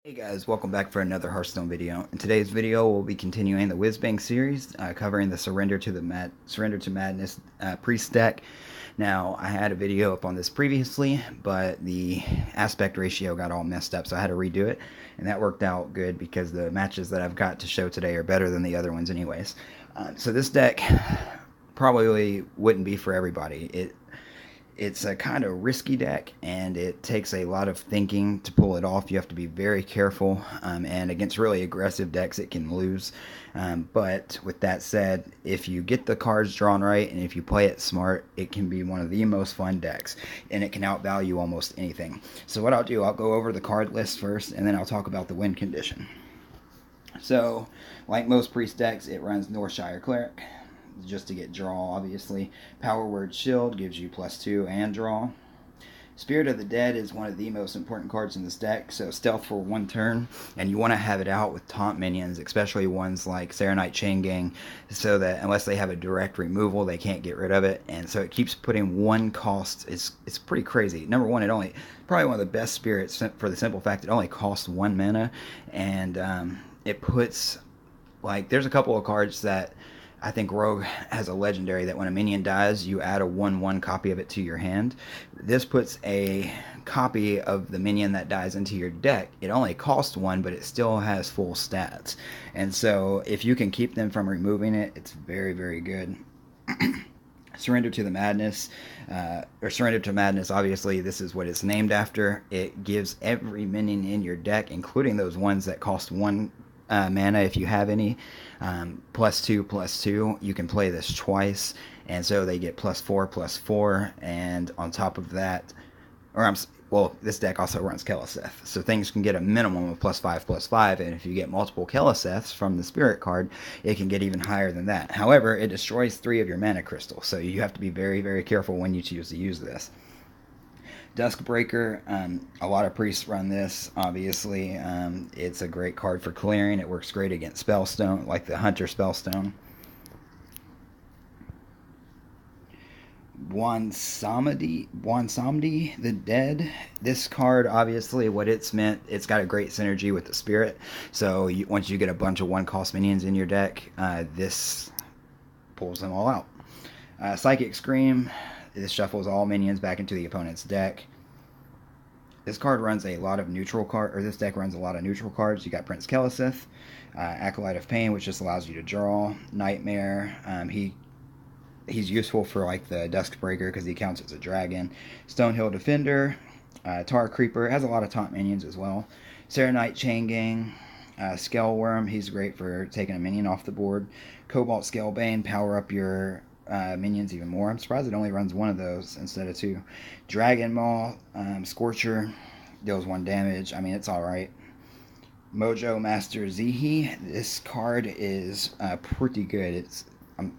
Hey guys, welcome back for another Hearthstone video. In today's video, we'll be continuing the Whizbang series, covering the Surrender to Madness priest deck. Now, I had a video up on this previously, but the aspect ratio got all messed up, so I had to redo it, and that worked out good because the matches that I've got to show today are better than the other ones anyways. So this deck probably wouldn't be for everybody. It's a kind of risky deck, and it takes a lot of thinking to pull it off. You have to be very careful, and against really aggressive decks, it can lose. But with that said, if you get the cards drawn right and if you play it smart, it can be one of the most fun decks, and it can outvalue almost anything. So what I'll do, I'll go over the card list first, and then I'll talk about the win condition. So, like most priest decks, it runs NORTHSHIRE CLERIC, just to get draw, obviously. Power Word Shield gives you +2 and draw. Spirit of the Dead is one of the most important cards in this deck, so stealth for one turn, and you want to have it out with taunt minions, especially ones like SARONITE Chain Gang, so that unless they have a direct removal, they can't get rid of it, and so it keeps putting one cost. It's pretty crazy. Number one, probably one of the best spirits for the simple fact it only costs 1 mana, and it puts, like, there's a couple of cards that I think Rogue has a legendary that when a minion dies, you add a 1/1 copy of it to your hand. This puts a copy of the minion that dies into your deck. It only costs 1, but it still has full stats. And so if you can keep them from removing it, it's very, very good. Surrender to the Madness, or Surrender to Madness, obviously this is what it's named after. It gives every minion in your deck, including those ones that cost 1 mana if you have any, +2/+2. You can play this twice, and so they get +4/+4, and on top of that, this deck also runs Keleseth, so things can get a minimum of +5/+5, and if you get multiple Keleseths from the Spirit card, it can get even higher than that. However, it destroys 3 of your mana crystals, so you have to be very, very careful when you choose to use this. DUSKBREAKER, a lot of priests run this, obviously. It's a great card for clearing. It works great against Spellstone, like the Hunter Spellstone. Bwonsamdi the Dead. This card, obviously, what it's meant, it's got a great synergy with the Spirit. So once you get a bunch of 1-cost minions in your deck, this pulls them all out. Psychic Scream. This shuffles all minions back into the opponent's deck. This card runs a lot of neutral cards, or this deck runs a lot of neutral cards. You got Prince Keleseth, Acolyte of Pain, which just allows you to draw. Nightmare, he's useful for like the DUSKBREAKER because he counts as a dragon. Stonehill Defender, Tar Creeper, has a lot of taunt minions as well. SARONITE Chain Gang, Skellworm, he's great for taking a minion off the board. Cobalt Scalebane, power up your minions even more. I'm surprised it only runs 1 of those instead of 2. Dragon Maw, Scorcher, deals 1 damage. I mean, it's alright. Mojo Master Zihi, this card is pretty good.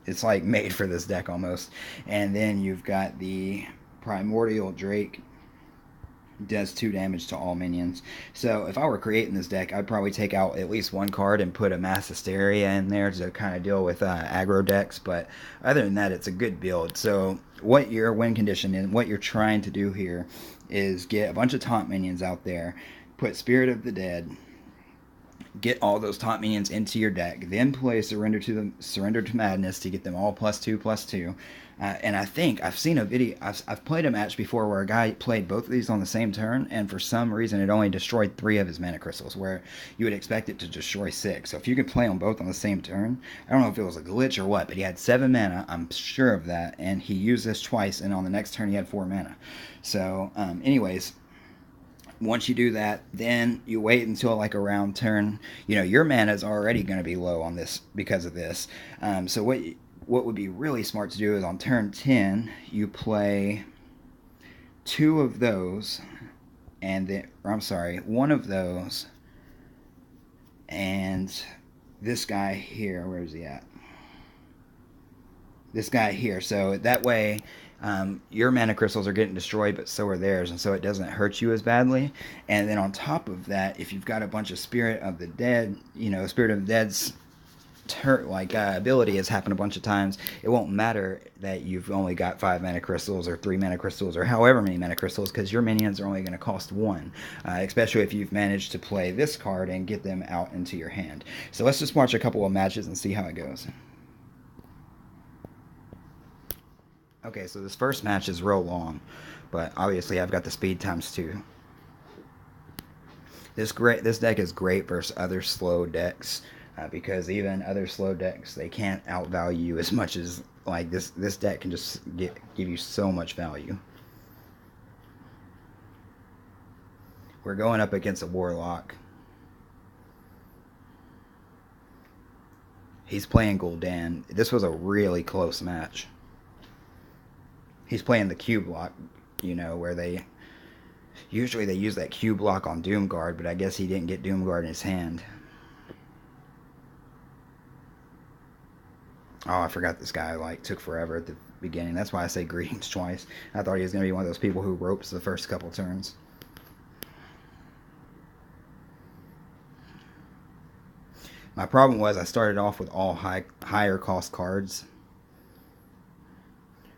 It's like made for this deck almost. And then you've got the Primordial Drake, does 2 damage to all minions. So if I were creating this deck, I'd probably take out at least 1 card and put a Mass Hysteria in there to kind of deal with aggro decks. But other than that, it's a good build. So what your win condition is, what you're trying to do here is get a bunch of taunt minions out there, put Spirit of the Dead, get all those taunt minions into your deck, then play Surrender to Madness to get them all +2/+2. And I think I've seen a video. I've played a match before where a guy played both of these on the same turn, and for some reason it only destroyed 3 of his mana crystals, where you would expect it to destroy 6. So if you could play them both on the same turn, I don't know if it was a glitch or what, but he had 7 mana. I'm sure of that, and he used this twice, and on the next turn he had 4 mana. So, anyways. Once you do that, then you wait until like a round turn. You know, your mana is already going to be low on this because of this. So what would be really smart to do is on turn 10, you play 2 of those, and then, or I'm sorry, 1 of those, and this guy here, where is he at? This guy here. So that way, your mana crystals are getting destroyed, but so are theirs, and so it doesn't hurt you as badly. And then on top of that, if you've got a bunch of Spirit of the Dead, you know, Spirit of the Dead's ability has happened a bunch of times, it won't matter that you've only got 5 mana crystals or 3 mana crystals or however many mana crystals, because your minions are only going to cost 1, especially if you've managed to play this card and get them out into your hand. So let's just watch a couple of matches and see how it goes. Okay, so this first match is real long, but obviously I've got the speed times 2. This deck is great versus other slow decks, because even other slow decks, they can't outvalue you as much as like this deck can just give you so much value. We're going up against a Warlock. He's playing Gul'dan. This was a really close match. He's playing the Q block, you know, where usually they use that Q block on Doomguard, but I guess he didn't get Doomguard in his hand. Oh, I forgot this guy took forever at the beginning. That's why I say greetings twice. I thought he was going to be one of those people who ropes the first couple turns. My problem was I started off with all higher cost cards.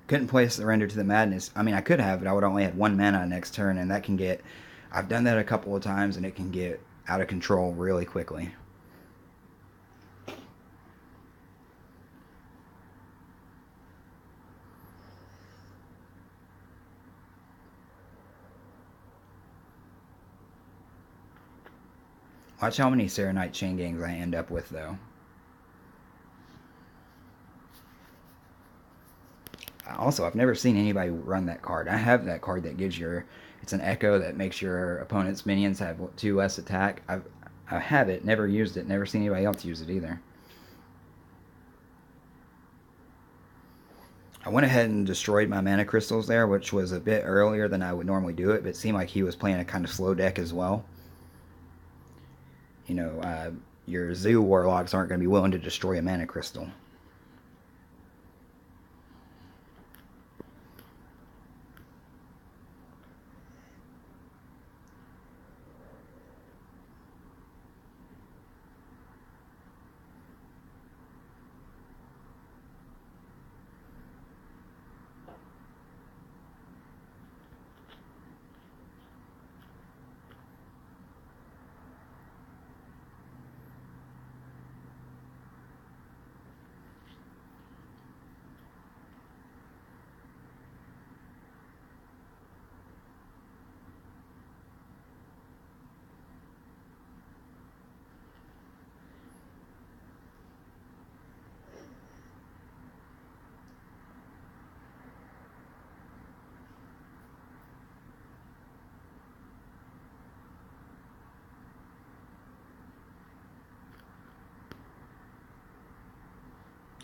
Couldn't play Surrender to the Madness. I mean, I could have, but I would only had 1 mana next turn, and that can get... I've done that a couple of times, and it can get out of control really quickly. Watch how many SARONITE chain gangs I end up with, though. Also, I've never seen anybody run that card. I have that card that gives it's an echo that makes your opponent's minions have 2 less attack. I have it, never used it, never seen anybody else use it either. I went ahead and destroyed my mana crystals there, which was a bit earlier than I would normally do it, but it seemed like he was playing a kind of slow deck as well. You know, your Zoo Warlocks aren't going to be willing to destroy a mana crystal.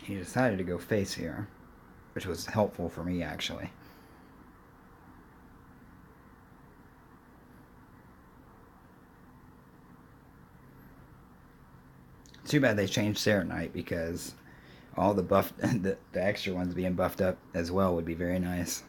He decided to go face here, which was helpful for me, actually. Too bad they changed SARONITE, because all the the extra ones being buffed up as well would be very nice.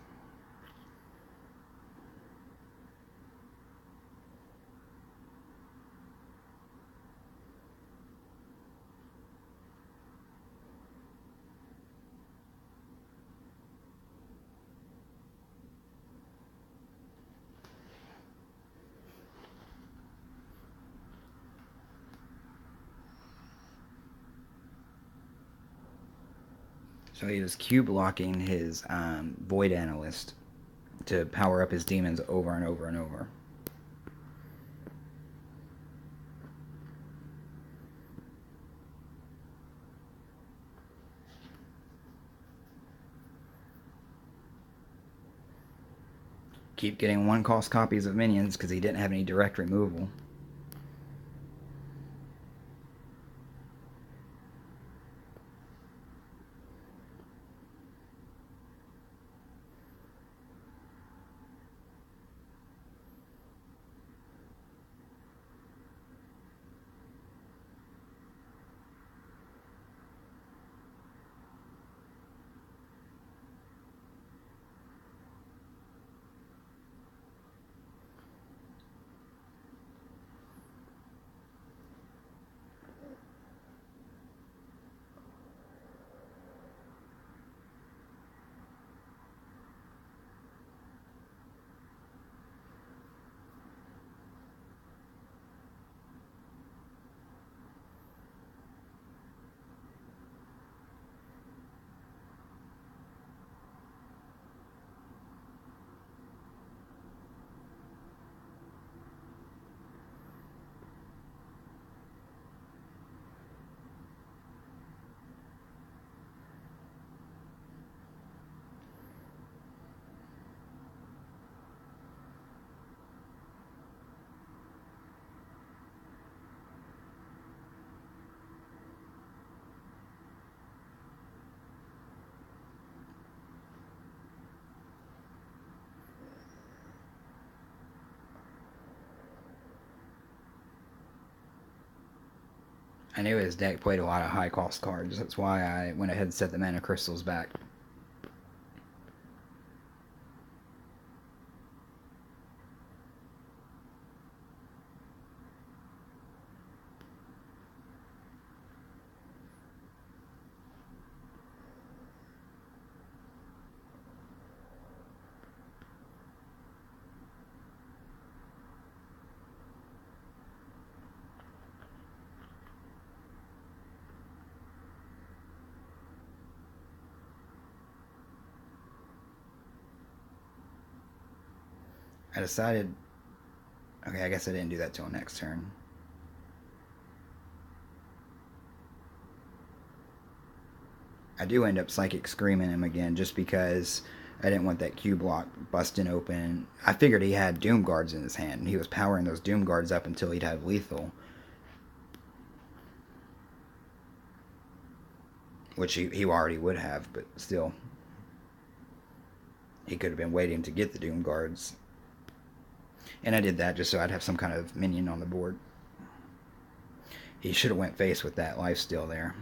So he was Q blocking his Void Analyst to power up his demons over and over and over. Keep getting 1-cost copies of minions because he didn't have any direct removal. I knew his deck played a lot of high cost cards. That's why I went ahead and set the mana crystals back. I decided... Okay, I guess I didn't do that till next turn. I do end up Psychic Screaming him again just because I didn't want that Q block busting open. I figured he had Doom Guards in his hand. He was powering those Doom Guards up until he'd have lethal. Which he already would have, but still. He could have been waiting to get the Doom Guards. And I did that just so I'd have some kind of minion on the board. He should have went face with that lifesteal there.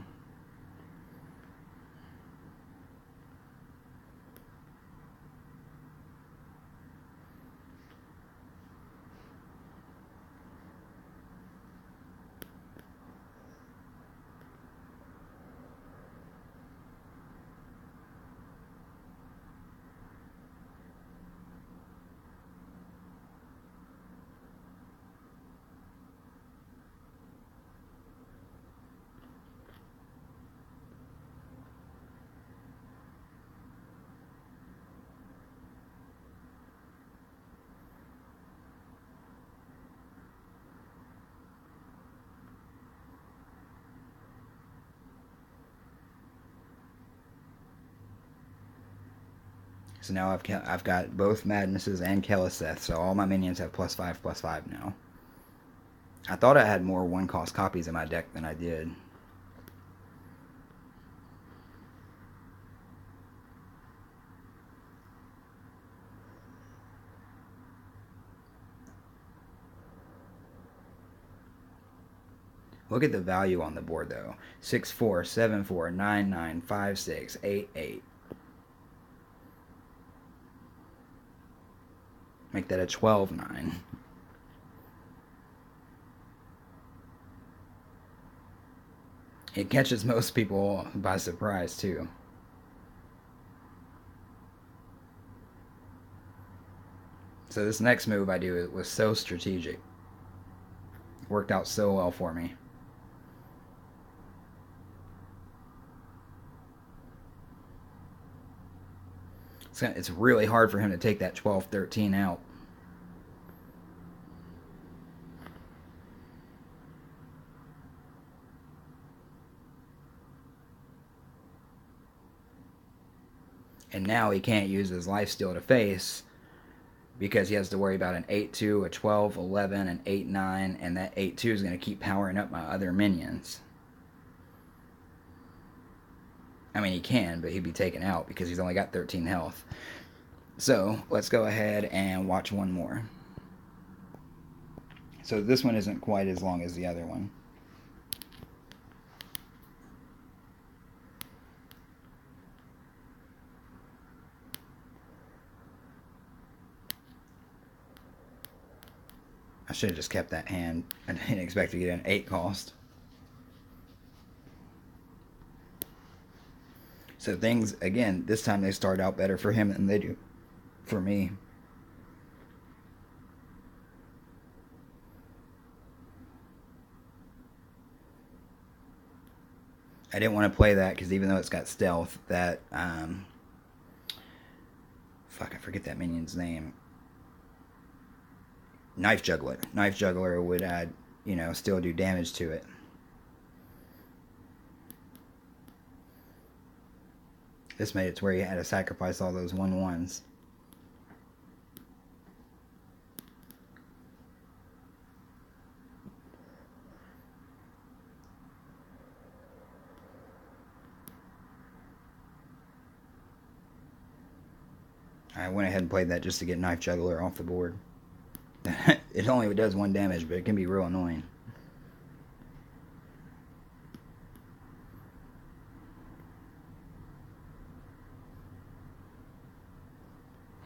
So now I've got both Madnesses and Keleseth, so all my minions have +5/+5 now. I thought I had more one-cost copies in my deck than I did. Look at the value on the board, though. 6/4, 7/4, 9/9, 5/6, 8/8. Make that a 12/9. It catches most people by surprise, too. So this next move I do was so strategic. Worked out so well for me. It's really hard for him to take that 12/13 out. And now he can't use his lifesteal to face because he has to worry about an 8/2, a 12/11, an 8/9, and that 8/2 is going to keep powering up my other minions. I mean, he can, but he'd be taken out because he's only got 13 health. So, let's go ahead and watch one more. So this one isn't quite as long as the other one. I should have just kept that hand. I didn't expect to get an 8 cost. So things, again, this time they start out better for him than they do for me. I didn't want to play that because even though it's got stealth, that, fuck, I forget that minion's name. Knife Juggler. Knife Juggler would, still do damage to it. This made it to where you had to sacrifice all those 1/1s. I went ahead and played that just to get Knife Juggler off the board. It only does 1 damage, but it can be real annoying.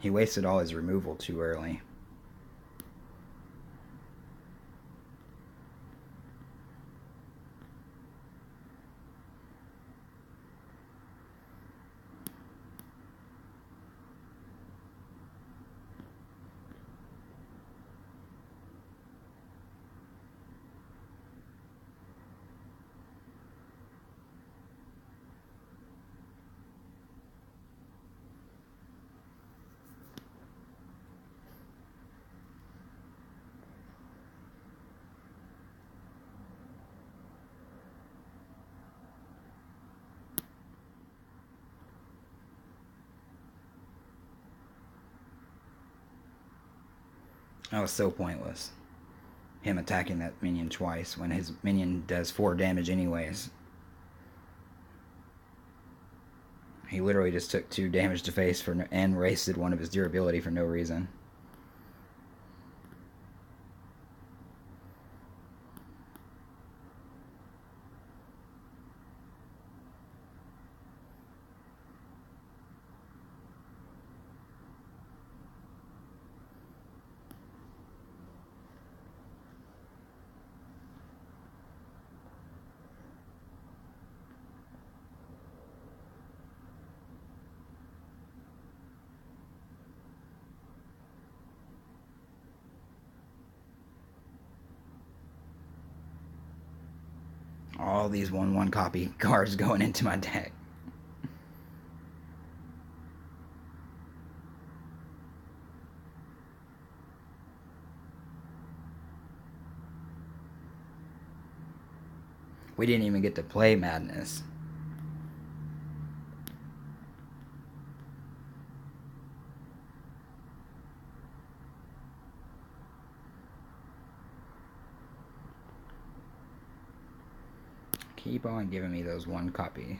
He wasted all his removal too early. That was so pointless. Him attacking that minion twice when his minion does 4 damage anyways. He literally just took 2 damage to face and wasted one of his durability for no reason. All these 1/1 copy cards going into my deck. We didn't even get to play Madness. Keep on giving me those 1 copy,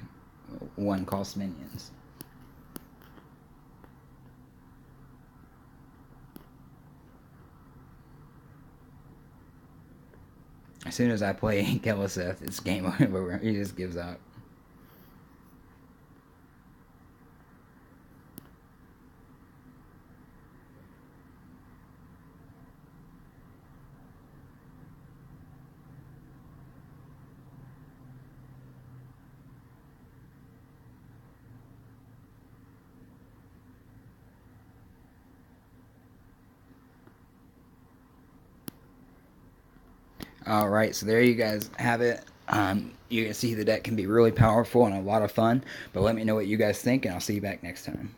1 cost minions. As soon as I play Keleseth, it's game over. He just gives up. Alright, so there you guys have it. You can see the deck can be really powerful and a lot of fun, but let me know what you guys think, and I'll see you back next time.